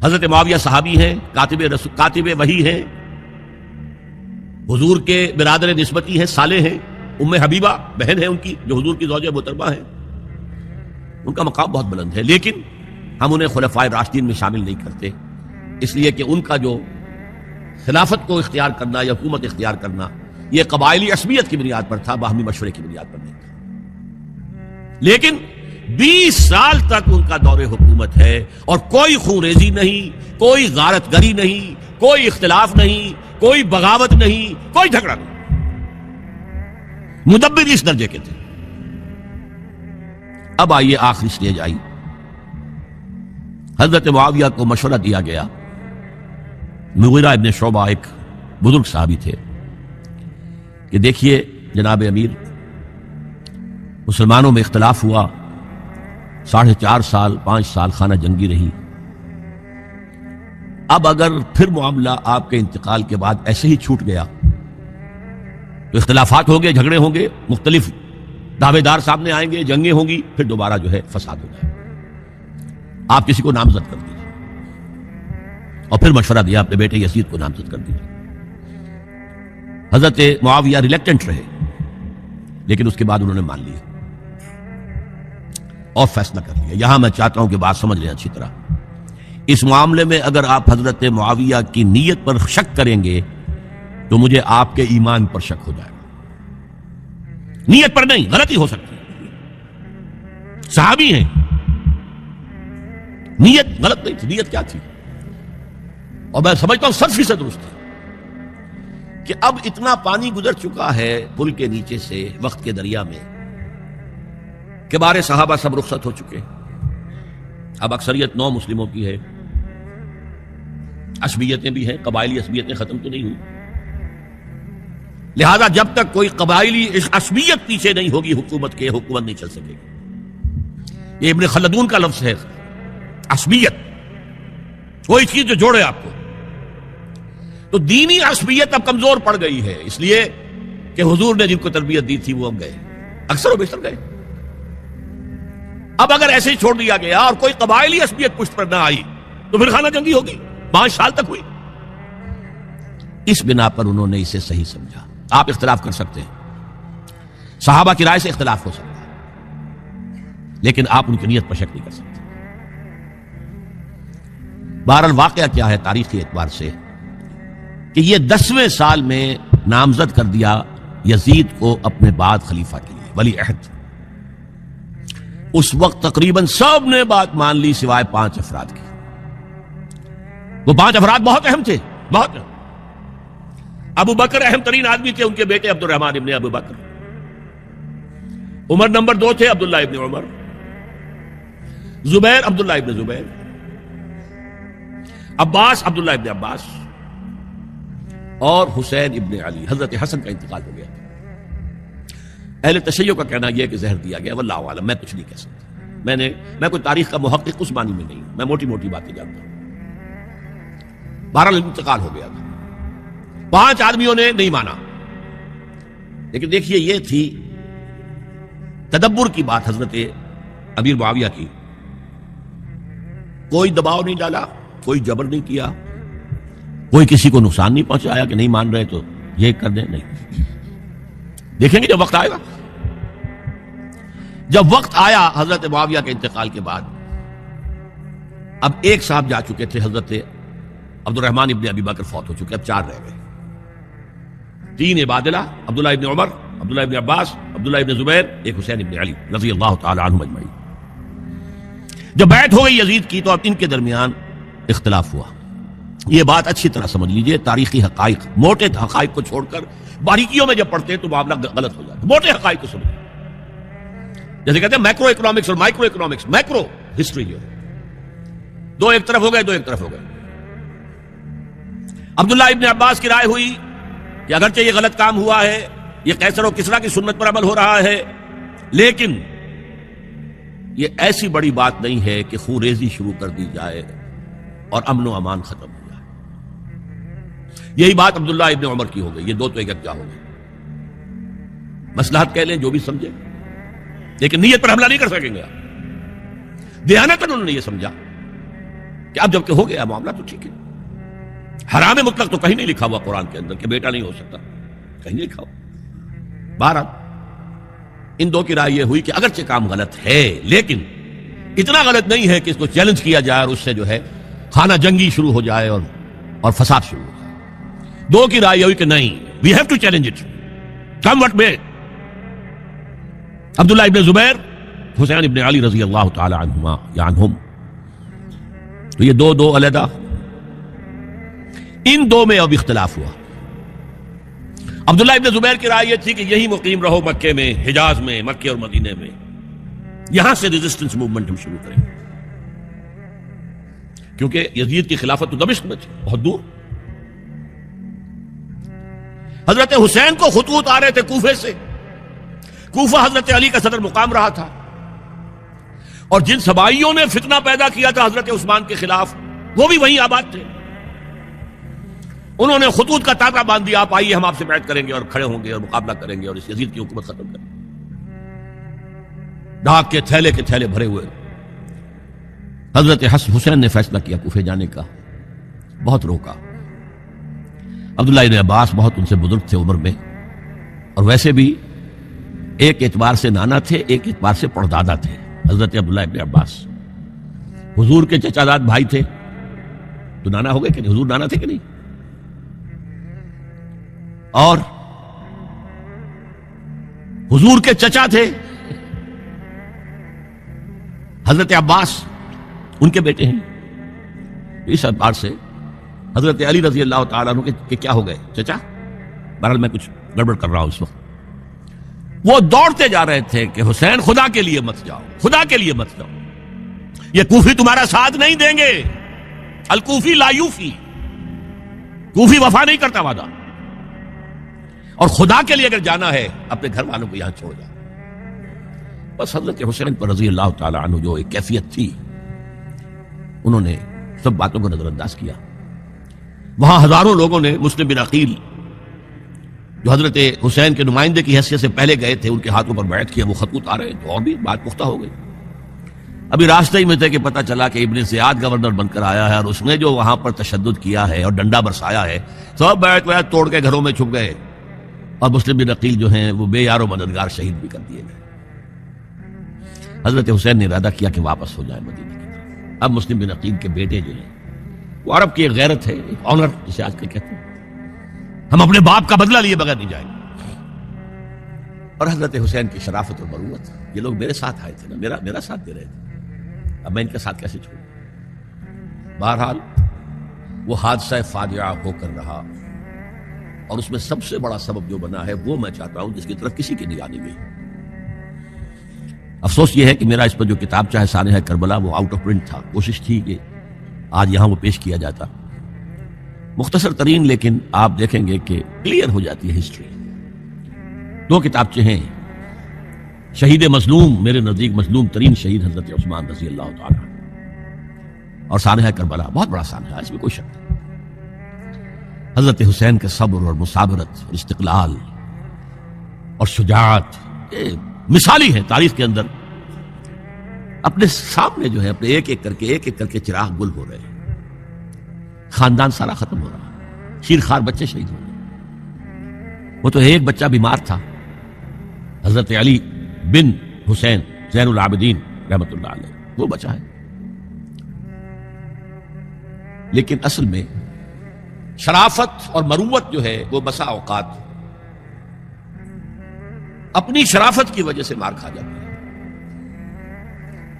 حضرت معاویہ صحابی ہیں، کاتب وحی ہیں، حضور کے برادر نسبتی ہیں، صالح ہیں، ام حبیبہ بہن ہے ان کی جو حضور کی زوجہ محترمہ ہے، ان کا مقام بہت بلند ہے، لیکن ہم انہیں خلفائے راشدین میں شامل نہیں کرتے، اس لیے کہ ان کا جو خلافت کو اختیار کرنا یا حکومت اختیار کرنا یہ قبائلی عصبیت کی بنیاد پر تھا، باہمی مشورے کی بنیاد پر نہیں تھا۔ لیکن 20 سال تک ان کا دور حکومت ہے اور کوئی خونریزی نہیں، کوئی غارت گری نہیں، کوئی اختلاف نہیں، کوئی بغاوت نہیں، کوئی جھگڑا نہیں، مدبر اس درجے کے تھے۔ اب آئیے آخری سٹیج آئی، حضرت معاویہ کو مشورہ دیا گیا، مغیرہ ابن شعبہ ایک بزرگ صحابی تھے، کہ دیکھیے جناب امیر، مسلمانوں میں اختلاف ہوا، 4.5 سال 5 سال خانہ جنگی رہی، اب اگر پھر معاملہ آپ کے انتقال کے بعد ایسے ہی چھوٹ گیا تو اختلافات ہوں گے، جھگڑے ہوں گے، مختلف دعوے دار سامنے آئیں گے، جنگیں ہوں گی، پھر دوبارہ جو ہے فساد ہو جائے، آپ کسی کو نامزد کر دیجیے، اور پھر مشورہ دیا اپنے بیٹے یزید کو نامزد کر دیجیے۔ حضرت معاویہ ریلیکٹنٹ رہے، لیکن اس کے بعد انہوں نے مان لیا اور فیصلہ کر لیا۔ یہاں میں چاہتا ہوں کہ بات سمجھ لیں اچھی طرح، اس معاملے میں اگر آپ حضرت معاویہ کی نیت پر شک کریں گے تو مجھے آپ کے ایمان پر شک ہو جائے گا، نیت پر نہیں، غلطی ہو سکتی ہے، صحابی ہیں، نیت غلط نہیں تھی، نیت کیا تھی؟ اور میں سمجھتا ہوں 100% درست ہے کہ اب اتنا پانی گزر چکا ہے پل کے نیچے سے وقت کے دریا میں کہ بارے صحابہ سب رخصت ہو چکے، اب اکثریت 9 مسلموں کی ہے، عصبیتیں بھی ہیں، قبائلی عصبیتیں ختم تو نہیں ہوئی، لہذا جب تک کوئی قبائلی عصبیت پیچھے نہیں ہوگی حکومت کے، حکومت نہیں چل سکے گی۔ یہ ابن خلدون کا لفظ ہے، عصبیت، کوئی چیز جو جوڑے آپ کو۔ تو دینی عصبیت اب کمزور پڑ گئی ہے، اس لیے کہ حضور نے جن کو تربیت دی تھی وہ اب گئے، اکثر و بیشتر گئے۔ اب اگر ایسے ہی چھوڑ دیا گیا اور کوئی قبائلی عصبیت پشت پر نہ آئی تو پھر خانہ جنگی ہوگی، 5 سال تک ہوئی۔ اس بنا پر انہوں نے اسے صحیح سمجھا۔ آپ اختلاف کر سکتے ہیں، صحابہ کی رائے سے اختلاف ہو سکتا ہے، لیکن آپ ان کی نیت پر شک نہیں کر سکتے۔ بہرحال واقعہ کیا ہے تاریخی اعتبار سے کہ یہ 10ویں سال میں نامزد کر دیا یزید کو اپنے بعد خلیفہ کے لیے، ولی عہد۔ اس وقت تقریباً سب نے بات مان لی سوائے 5 افراد کی۔ وہ 5 افراد بہت اہم تھے، بہت اہم۔ ابو بکر اہم ترین آدمی تھے، ان کے بیٹے عبد الرحمن ابن ابو بکر۔ عمر نمبر 2 تھے عبداللہ ابن عمر، زبیر عبداللہ ابن زبیر، عباس عبداللہ ابن عباس، اور حسین ابن علی۔ حضرت حسن کا انتقال ہو گیا۔ اہل تشیع کا کہنا یہ ہے کہ زہر دیا گیا، واللہ اعلم، میں کچھ نہیں کہہ سکتا، میں کوئی تاریخ کا محقق اس معنی میں نہیں ہوں، میں موٹی موٹی باتیں جانتا ہوں۔ بہرحال انتقال ہو گیا تھا، 5 آدمیوں نے نہیں مانا، لیکن دیکھیے یہ تھی تدبر کی بات حضرت امیر معاویہ کی۔ کوئی دباؤ نہیں ڈالا، کوئی جبر نہیں کیا، کوئی کسی کو نقصان نہیں پہنچایا کہ نہیں مان رہے تو یہ کر دیں، نہیں۔ دیکھیں گے جب وقت آئے گا۔ جب وقت آیا حضرت معاویہ کے انتقال کے بعد، اب ایک صاحب جا چکے تھے، حضرت عبد الرحمن ابن ابی بکر فوت ہو چکے، اب 4 رہ گئے، 3 عبادلہ، عبداللہ ابن عمر، عبداللہ ابن عباس، عبداللہ ابن زبیر، ایک حسین ابن علی رضی اللہ تعالی عنہم اجمعین۔ جب بیعت ہو گئی یزید کی تو اب ان کے درمیان اختلاف ہوا۔ یہ بات اچھی طرح سمجھ لیجئے، تاریخی حقائق، موٹے حقائق کو چھوڑ کر باریکیوں میں جب پڑھتے ہیں تو معاملہ غلط ہو جاتا ہے۔ موٹے حقائق کو سمجھیں، جیسے کہتے ہیں میکرو اکنامکس اور مائکرو اکنامکس، میکرو ہسٹری جو ہے، 2 ایک طرف ہو گئے، 2 ایک طرف ہو گئے۔ عبداللہ ابن عباس کی رائے ہوئی کہ اگرچہ یہ غلط کام ہوا ہے، یہ قیصر و کسریٰ کی سنت پر عمل ہو رہا ہے، لیکن یہ ایسی بڑی بات نہیں ہے کہ خونریزی شروع کر دی جائے اور امن و امان ختم ہو جائے۔ یہی بات عبداللہ ابن عمر کی ہو گئی، یہ 2 تو یکجا ہو گئے۔ مصلحت کہہ لیں جو بھی سمجھے، لیکن نیت پر حملہ نہیں کر سکیں گے آپ۔ دیانتاً انہوں نے یہ سمجھا کہ اب جب کہ ہو گیا معاملہ تو ٹھیک ہے. حرام مطلق تو کہیں نہیں لکھا ہوا قرآن کے اندر کہ بیٹا نہیں ہو سکتا, کہیں نہیں لکھا ہوا. بہرحال ان دو کی رائے یہ ہوئی کہ اگرچہ کام غلط ہے لیکن اتنا غلط نہیں ہے کہ اس کو چیلنج کیا جائے اور اس سے جو ہے خانہ جنگی شروع ہو جائے اور فساد شروع ہو جائے. دو کی رائے یہ ہوئی کہ نہیں, we have to challenge it come what may. Abdullah ابن زبیر, حسین ابن علی رضی اللہ تعالی عنہما یا عنہم, تو یہ دو علیحدہ. ان دو میں اب اختلاف ہوا. عبداللہ ابن زبیر کی رائے یہ تھی کہ یہی مقیم رہو مکے میں, حجاز میں, مکے اور مدینے میں, یہاں سے ریزسٹنس موومنٹ ہم شروع کریں گے, کیونکہ یزید کی خلافت تو دمشق میں تھی, بہت دور. حضرت حسین کو خطوط آ رہے تھے کوفے سے. کوفہ حضرت علی کا صدر مقام رہا تھا, اور جن سبائیوں نے فتنہ پیدا کیا تھا حضرت عثمان کے خلاف وہ بھی وہیں آباد تھے. انہوں نے خطوط کا تاطا باندھ دیا, آپ آئیے ہم آپ سے بیعت کریں گے اور کھڑے ہوں گے اور مقابلہ کریں گے اور اس یزید کی حکومت ختم کریں گے. ڈاک کے تھیلے بھرے ہوئے. حضرت حسین نے فیصلہ کیا کوفے جانے کا, بہت روکا. عبداللہ ابن عباس بہت ان سے بزرگ تھے عمر میں, اور ویسے بھی ایک اعتبار سے نانا تھے, ایک اعتبار سے پردادا تھے. حضرت عبداللہ ابن عباس حضور کے چچا داد بھائی تھے, تو نانا ہو گئے کہ نہیں, حضور نانا تھے کہ نہیں. اور حضور کے چچا تھے حضرت عباس, ان کے بیٹے ہیں. اس اعتبار سے حضرت علی رضی اللہ تعالیٰ عنہ کے کیا ہو گئے چچا. بہرحال میں کچھ گڑبڑ کر رہا ہوں اس وقت. وہ دوڑتے جا رہے تھے کہ حسین خدا کے لیے مت جاؤ, خدا کے لیے مت جاؤ, یہ کوفی تمہارا ساتھ نہیں دیں گے. الکوفی لا یوفی, کوفی وفا نہیں کرتا وعدہ, اور خدا کے لیے اگر جانا ہے اپنے گھر والوں کو یہاں چھوڑ جاؤ. بس حضرت حسین پر رضی اللہ تعالی عنہ جو ایک کیفیت تھی, انہوں نے سب باتوں کو نظر انداز کیا. وہاں ہزاروں لوگوں نے, مسلم بن عقیل جو حضرت حسین کے نمائندے کی حیثیت سے پہلے گئے تھے, ان کے ہاتھوں پر بیعت کیا, وہ خطوط آ رہے ہیں, تو اور بھی بات پختہ ہو گئی. ابھی راستے ہی میں تھے کہ پتہ چلا کہ ابن زیاد گورنر بن کر آیا ہے, اور اس نے جو وہاں پر تشدد کیا ہے اور ڈنڈا برسایا ہے, سب بیعت توڑ کے گھروں میں چھپ گئے, اور مسلم بن عقیل جو ہیں وہ بے یار و مددگار شہید بھی کر دیے گئے. حضرت حسین نے ارادہ کیا کہ واپس ہو جائے مدینے کی طرف. اب مسلم بن عقیل کے بیٹے جو ہیں, وہ عرب کی ایک غیرت ہے, ایک آنر جسے آج کل کہتے ہیں, ہم اپنے باپ کا بدلہ لیے بغیر نہیں جائیں گے. اور حضرت حسین کی شرافت اور مروت, یہ لوگ میرے ساتھ آئے تھے نا, میرا ساتھ دے رہے تھے, اب میں ان کے ساتھ کیسے چھوڑوں. بہرحال وہ حادثہ فاجعہ ہو کر رہا, اور اس میں سب سے بڑا سبب جو بنا ہے وہ میں چاہتا ہوں جس کی طرف کسی کی نگاہ نہیں گئی. افسوس یہ ہے کہ میرا اس پر جو کتاب چاہے سانحہ کربلا وہ آؤٹ آف پرنٹ تھا. کوشش تھی کہ آج یہاں وہ پیش کیا جاتا, مختصر ترین, لیکن آپ دیکھیں گے کہ کلیئر ہو جاتی ہے ہسٹری. دو کتابچے ہیں, شہید مظلوم, میرے نزدیک مظلوم ترین شہید حضرت عثمان رضی اللہ تعالیٰ, اور سانحہ کربلا, بہت بڑا سانحہ, اس میں کوئی شک نہیں. حضرت حسین کے صبر اور مثابرت اور استقلال اور شجاعت مثالی ہے تاریخ کے اندر. اپنے سامنے جو ہے اپنے ایک ایک کر کے چراغ گل ہو رہے ہیں, خاندان سارا ختم ہو رہا, شیرخوار بچے شہید ہو رہے. وہ تو ایک بچہ بیمار تھا, حضرت علی بن حسین زین العابدین رحمت اللہ علیہ, وہ بچا ہے. لیکن اصل میں شرافت اور مروت جو ہے وہ بسا اوقات اپنی شرافت کی وجہ سے مار کھا جاتی ہے.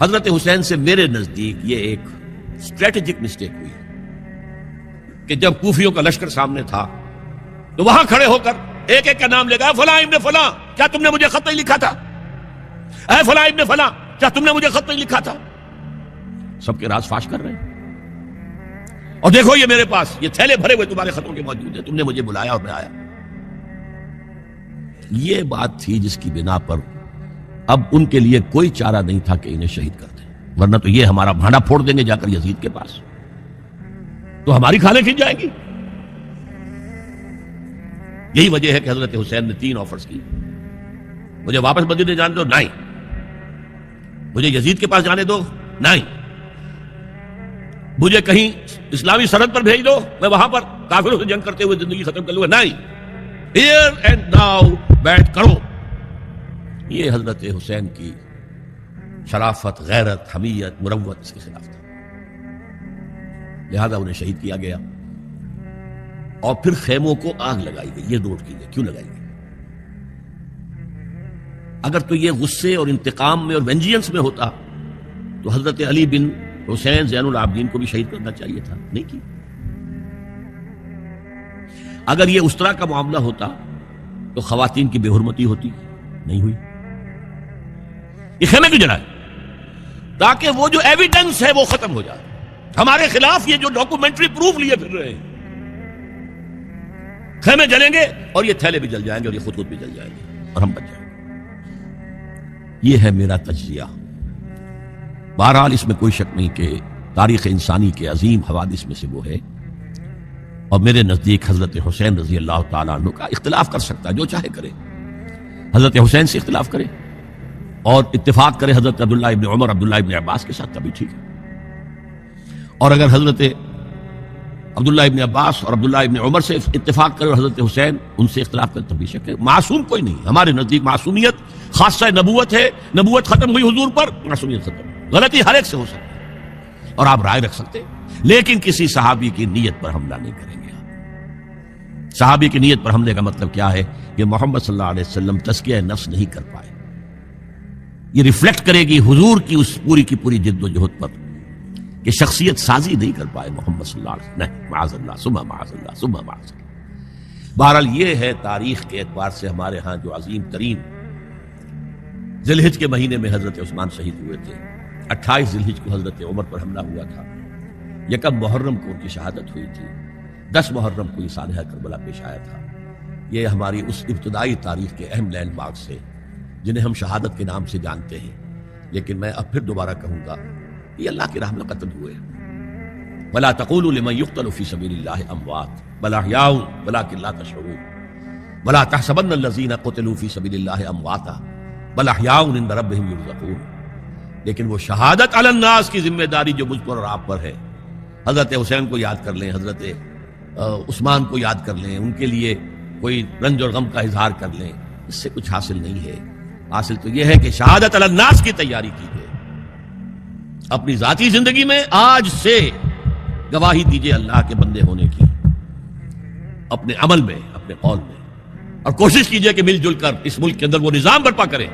حضرت حسین سے میرے نزدیک یہ ایک اسٹریٹجک مسٹیک ہوئی کہ جب کوفیوں کا لشکر سامنے تھا تو وہاں کھڑے ہو کر ایک ایک کا نام لے گا, فلاں ابن فلاں, کیا تم نے مجھے خط نہیں لکھا تھا؟ اے فلاں ابن فلاں, کیا تم نے مجھے خط نہیں لکھا تھا؟ سب کے راز فاش کر رہے ہیں. اور دیکھو یہ میرے پاس یہ تھیلے بھرے ہوئے تمہارے خطوں کے موجود ہیں, تم نے مجھے بلایا اور میں آیا. یہ بات تھی جس کی بنا پر اب ان کے لیے کوئی چارہ نہیں تھا کہ انہیں شہید کر دیں, ورنہ تو یہ ہمارا بھانڈا پھوڑ دیں گے جا کر یزید کے پاس, تو ہماری کھالیں کھنچ جائیں گی. یہی وجہ ہے کہ حضرت حسین نے 3 آفرز کی. مجھے واپس مدینے جانے دو, نہیں. مجھے یزید کے پاس جانے دو, نہیں. مجھے کہیں اسلامی سرحد پر بھیج دو، میں وہاں پر کافروں سے جنگ کرتے ہوئے زندگی ختم کر لوں گا، نہیں، ہیئر اینڈ ناؤ بیٹھ کرو۔ یہ حضرت حسین کی شرافت، غیرت، حمیت، مروت اس کے خلاف تھا، لہذا انہیں شہید کیا گیا۔ اور پھر خیموں کو آگ لگائی گئی۔ یہ نوٹ کیجیے کیوں لگائی گئی۔ اگر تو یہ غصے اور انتقام میں اور وینجینس میں ہوتا تو حضرت علی بن حسین زین العابدین کو بھی شہید کرنا چاہیے تھا، نہیں کی۔ اگر یہ اس طرح کا معاملہ ہوتا تو خواتین کی بے حرمتی ہوتی، نہیں ہوئی۔ یہ خیمے کیوں جلائے؟ تاکہ وہ جو ایویڈنس ہے وہ ختم ہو جائے۔ ہمارے خلاف یہ جو ڈاکومنٹری پروف لیے پھر رہے ہیں، خیمے جلیں گے اور یہ تھیلے بھی جل جائیں گے اور یہ خود بھی جل جائیں گے اور ہم بچ جائیں گے۔ یہ ہے میرا تجزیہ۔ بہرحال اس میں کوئی شک نہیں کہ تاریخ انسانی کے عظیم حوادث میں سے وہ ہے، اور میرے نزدیک حضرت حسین رضی اللہ تعالیٰ عنہ کا اختلاف کر سکتا ہے، جو چاہے کرے، حضرت حسین سے اختلاف کرے اور اتفاق کرے حضرت عبداللہ ابن عمر، عبداللہ ابن عباس کے ساتھ، تبھی ٹھیک ہے۔ اور اگر حضرت عبداللہ ابن عباس اور عبداللہ ابن عمر سے اتفاق کرے اور حضرت حسین ان سے اختلاف کرے، تبھی شک ہے۔ معصوم کوئی نہیں، ہمارے نزدیک معصومیت خاصہ نبوت ہے، نبوت ختم ہوئی حضور پر، معصومیت ختم۔ غلطی ہر ایک سے ہو سکتی ہے اور آپ رائے رکھ سکتے ہیں، لیکن کسی صحابی کی نیت پر حملہ نہیں کریں گے آپ۔ صحابی کی نیت پر حملے کا مطلب کیا ہے کہ محمد صلی اللہ علیہ وسلم تزکیہ نفس نہیں کر پائے۔ یہ ریفلیکٹ کرے گی حضور کی اس پوری کی پوری جد و جہد پر کہ شخصیت سازی نہیں کر پائے محمد صلی اللہ علیہ وسلم، نہیں، معاذ اللہ ثم معاذ اللہ ثم معاذ اللہ۔ بہرحال یہ ہے تاریخ کے اعتبار سے ہمارے ہاں جو عظیم ترین ذی الحج کے مہینے میں حضرت عثمان شہید ہوئے تھے۔ 28 ذی الحج کو حضرت عمر پر حملہ ہوا تھا، 1 محرم کو ان کی شہادت ہوئی تھی، 10 محرم کو یہ سانحہ کربلا پیش آیا تھا۔ یہ ہماری اس ابتدائی تاریخ کے اہم لینڈ مارکس ہیں جنہیں ہم شہادت کے نام سے جانتے ہیں، لیکن میں اب پھر دوبارہ کہوں گا یہ اللہ کی راہ میں قتل ہوئے۔ وَلَا تَقُولُوا لِمَن يُقْتَلُ فِي سَبِيلِ اللَّهِ أَمْوَاتٌ بَلْ أَحْيَاءٌ وَلَٰكِن لَّا تَشْعُرُونَ وَلَا تَحْسَبَنَّ الَّذِينَ قُتِلُوا فِي سَبِيلِ اللَّهِ أَمْوَاتًا بَلْ أَحْيَاءٌ عِندَ رَبِّهِمْ يُرْزَقُونَ۔ لیکن وہ شہادت علی الناس کی ذمہ داری جو مجھ پر اور آپ پر ہے، حضرت حسین کو یاد کر لیں، حضرت عثمان کو یاد کر لیں، ان کے لیے کوئی رنج اور غم کا اظہار کر لیں، اس سے کچھ حاصل نہیں ہے۔ حاصل تو یہ ہے کہ شہادت علی الناس کی تیاری کیجیے، اپنی ذاتی زندگی میں آج سے گواہی دیجیے اللہ کے بندے ہونے کی، اپنے عمل میں، اپنے قول میں، اور کوشش کیجیے کہ مل جل کر اس ملک کے اندر وہ نظام برپا کریں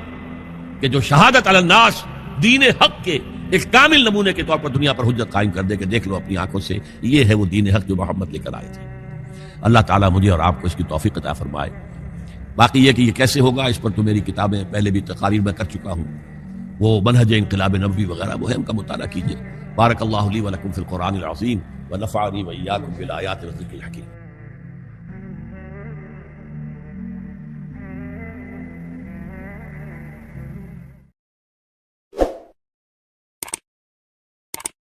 کہ جو شہادت علی الناس دین حق کے ایک کامل نمونے کے طور پر دنیا پر حجت قائم کر دے کہ دیکھ لو اپنی آنکھوں سے یہ ہے وہ دین حق جو محمد لے کر آئے تھے۔ اللہ تعالیٰ مجھے اور آپ کو اس کی توفیق عطا فرمائے۔ باقی یہ کہ یہ کیسے ہوگا اس پر تو میری کتابیں پہلے بھی تقاریر میں کر چکا ہوں، وہ منہج انقلاب نبوی وغیرہ وہ ہے، ان کا مطالعہ کیجیے۔ بارک اللہ لی و لکم فی القرآن العظیم ونفعنی و ایاکم بالآیات والذکر الحکیم۔